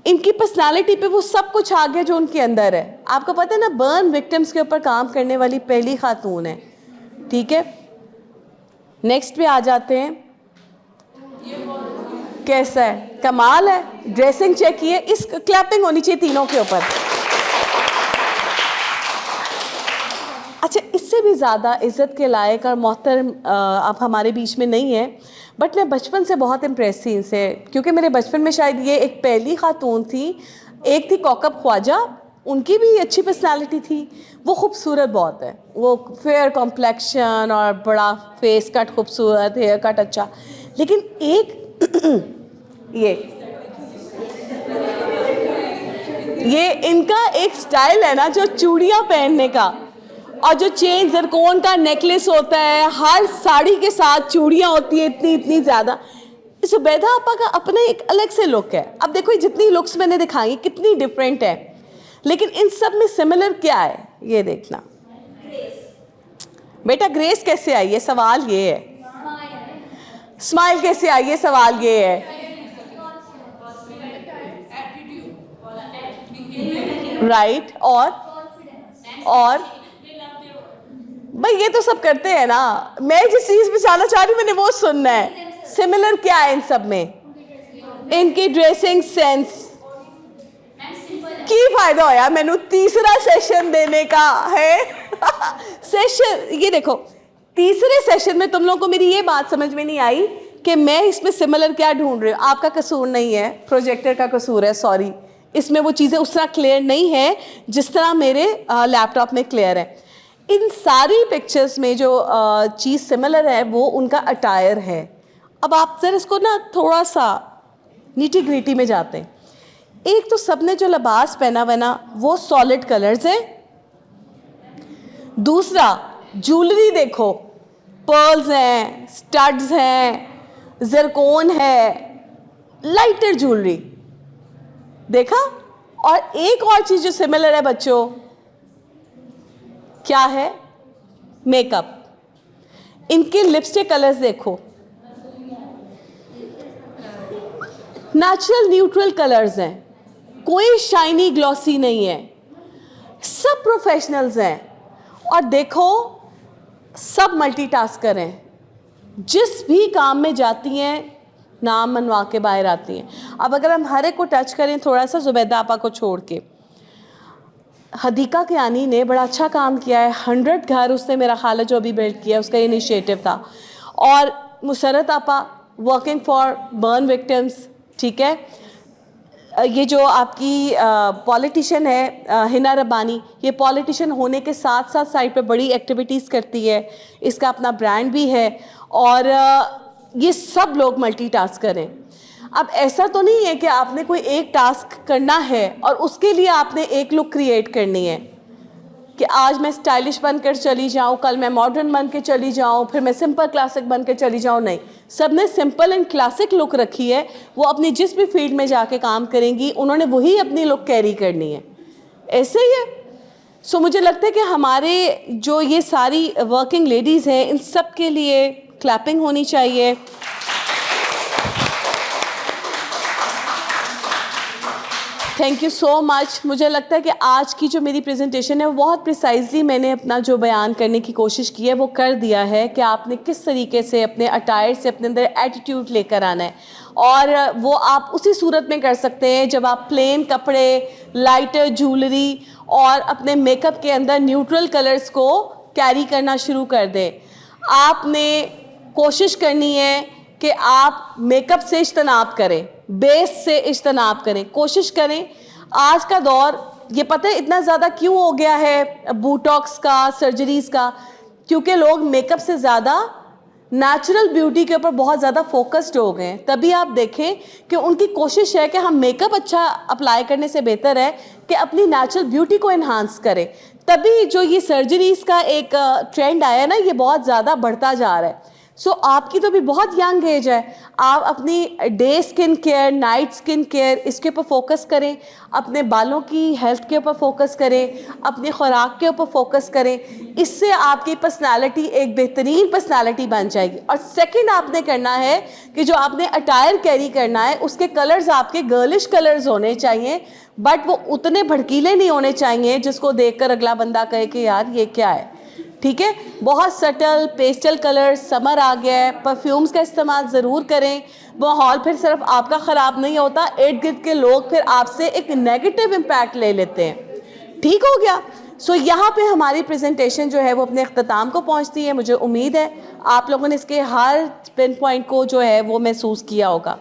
इनकी पर्सनालिटी पे वो सब कुछ आ गया जो उनके अंदर है। आपको पता है ना, बर्न विक्टिम्स के ऊपर काम करने वाली पहली खातून है। ठीक है, नेक्स्ट पे आ जाते हैं। कैसा है, कमाल है, ड्रेसिंग चेक किए, इस क्लैपिंग होनी चाहिए तीनों के ऊपर। अच्छा, इससे भी ज़्यादा इज़्ज़त के लायक और मोहतरम आप हमारे बीच में नहीं है, बट मैं बचपन से बहुत इम्प्रेस थी इनसे, क्योंकि मेरे बचपन में शायद ये एक पहली खातून थी। एक थी कौकब ख्वाजा, उनकी भी अच्छी पर्सनालिटी थी, वो खूबसूरत बहुत है, वो फेयर कॉम्प्लेक्शन और बड़ा फेस कट खूबसूरत, हेयर कट अच्छा। लेकिन एक ये इनका एक स्टाइल है ना, जो चूड़ियाँ पहनने का और जो चेन जरकोन का नेकलेस होता है, हर साड़ी के साथ चूड़ियाँ होती है इतनी इतनी ज़्यादा। जुबैदा आपा का अपना एक अलग से लुक है। अब देखो जितनी लुक्स मैंने दिखाई कितनी डिफरेंट है, लेकिन इन सब में सिमिलर क्या है ये देखना। बेटा ग्रेस कैसे आई है, सवाल ये है। स्माइल कैसे आई है, सवाल ये है। राइट, और भाई ये तो सब करते हैं ना, मैं जिस चीज पे जाना चाह रही हूँ मैंने वो सुनना है। सिमिलर क्या है इन सब में, इनकी ड्रेसिंग सेंस की फायदा होया मैनू तीसरा सेशन देने का है। सेशन ये देखो, तीसरे सेशन में तुम लोगों को मेरी ये बात समझ में नहीं आई कि मैं इसमें सिमिलर क्या ढूंढ रही हूँ। आपका कसूर नहीं है, प्रोजेक्टर का कसूर है, सॉरी। इसमें वो चीज़ें उस तरह क्लियर नहीं है जिस तरह मेरे लैपटॉप में क्लियर है। इन सारी पिक्चर्स में जो चीज़ सिमिलर है वो उनका अटायर है। अब आप जरा इसको ना थोड़ा सा नीटी ग्रिटी में जाते हैं। एक तो सबने जो लिबास पहना हुआ ना वो सॉलिड कलर्स है। दूसरा ज्वेलरी देखो, पर्ल्स हैं, स्टड्स हैं, जरकोन है, लाइटर ज्वेलरी देखा। और एक और चीज जो सिमिलर है बच्चों, क्या है, मेकअप। इनके लिपस्टिक कलर्स देखो, नेचुरल न्यूट्रल कलर्स हैं, कोई शाइनी ग्लॉसी नहीं है, सब प्रोफेशनल्स हैं। और देखो सब मल्टीटास्कर हैं, जिस भी काम में जाती हैं नाम मनवा के बाहर आती हैं। अब अगर हम हर एक को टच करें थोड़ा सा, जुबैदा आपा को छोड़ के, हदीका कियानी ने बड़ा अच्छा काम किया है। 100 घर उसने मेरा ख्याल है जो अभी बिल्ड किया, उसका इनिशिएटिव था। और मुसरत आपा वर्किंग फॉर बर्न विक्टिम्स, ठीक है। ये जो आपकी पॉलिटिशियन है हिना रब्बानी, ये पॉलिटिशियन होने के साथ साथ साइड पे बड़ी एक्टिविटीज़ करती है, इसका अपना ब्रांड भी है। और ये सब लोग मल्टीटास्क करें। अब ऐसा तो नहीं है कि आपने कोई एक टास्क करना है और उसके लिए आपने एक लुक क्रिएट करनी है कि आज मैं स्टाइलिश बनकर चली जाऊँ, कल मैं मॉडर्न बन के चली जाऊँ, फिर मैं सिंपल क्लासिक बन के चली जाऊँ। नहीं, सब ने सिंपल एंड क्लासिक लुक रखी है। वो अपनी जिस भी फील्ड में जाके काम करेंगी उन्होंने वही अपनी लुक कैरी करनी है, ऐसे ही है। सो मुझे लगता है कि हमारे जो ये सारी वर्किंग लेडीज़ हैं इन सब के लिए क्लैपिंग होनी चाहिए। Thank you so much. मुझे लगता है कि आज की जो मेरी प्रेजेंटेशन है वो बहुत प्रिसाइजली मैंने अपना जो बयान करने की कोशिश की है वो कर दिया है कि आपने किस तरीके से अपने अटायर से अपने अंदर एटीट्यूड लेकर आना है। और वो आप उसी सूरत में कर सकते हैं जब आप प्लेन कपड़े, लाइटर ज्वेलरी और अपने मेकअप के अंदर न्यूट्रल कलर्स को कैरी करना शुरू कर दें। आपने कोशिश करनी है कि आप मेकअप से इज्तनाब करें, बेस से इज्तनाब करें, कोशिश करें। आज का दौर ये पता है इतना ज़्यादा क्यों हो गया है बोटॉक्स का, सर्जरीज़ का, क्योंकि लोग मेकअप से ज़्यादा नेचुरल ब्यूटी के ऊपर बहुत ज़्यादा फोकस्ड हो गए हैं। तभी आप देखें कि उनकी कोशिश है कि हम मेकअप अच्छा अप्लाई करने से बेहतर है कि अपनी नेचुरल ब्यूटी को इन्हांस करें। तभी जो ये सर्जरीज़ का एक ट्रेंड आया ना, ये बहुत ज़्यादा बढ़ता जा रहा है। सो आपकी तो भी बहुत यंग एज है, आप अपनी day skin care, night skin care, इसके ऊपर फोकस करें, अपने बालों की हेल्थ के ऊपर फोकस करें, अपनी खुराक के ऊपर फोकस करें। इससे आपकी पर्सनालिटी एक बेहतरीन पर्सनालिटी बन जाएगी। और सेकंड आपने करना है कि जो आपने अटायर कैरी करना है उसके कलर्स आपके गर्लिश कलर्स होने चाहिए, बट वो उतने भड़कीले नहीं होने चाहिए जिसको देखकर अगला बंदा कहे कि यार ये क्या है, ठीक है। बहुत सटल पेस्टल कलर्स, समर आ गया है, परफ्यूम्स का इस्तेमाल ज़रूर करें। वो हॉल फिर सिर्फ आपका ख़राब नहीं होता, इर्द गिर्द के लोग फिर आपसे एक नेगेटिव इम्पैक्ट ले लेते हैं, ठीक हो गया। सो यहाँ पे हमारी प्रेजेंटेशन जो है वो अपने अख्ताम को पहुँचती है। मुझे उम्मीद है आप लोगों ने इसके हर पिन पॉइंट को जो है वो महसूस किया होगा,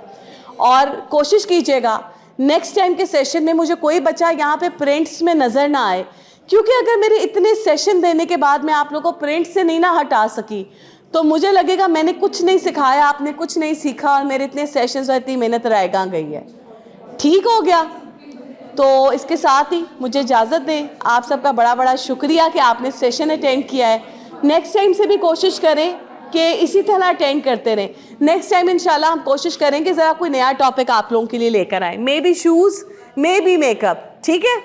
और कोशिश कीजिएगा नेक्स्ट टाइम के सेशन में मुझे कोई बच्चा यहाँ पे प्रिंट्स में नज़र ना आए, क्योंकि अगर मेरे इतने सेशन देने के बाद मैं आप लोगों को प्रिंट से नहीं ना हटा सकी तो मुझे लगेगा मैंने कुछ नहीं सिखाया, आपने कुछ नहीं सीखा और मेरे इतने सेशंस और इतनी मेहनत राय कहाँ गई है। ठीक हो गया? तो इसके साथ ही मुझे इजाज़त दें। आप सबका बड़ा बड़ा शुक्रिया कि आपने सेशन अटेंड किया है। नेक्स्ट टाइम से भी कोशिश करें कि इसी तरह अटेंड करते रहें। नेक्स्ट टाइम इंशाल्लाह हम कोशिश करेंगे ज़रा कोई नया टॉपिक आप लोगों के लिए लेकर आए, may be shoes, may be makeup. ठीक है?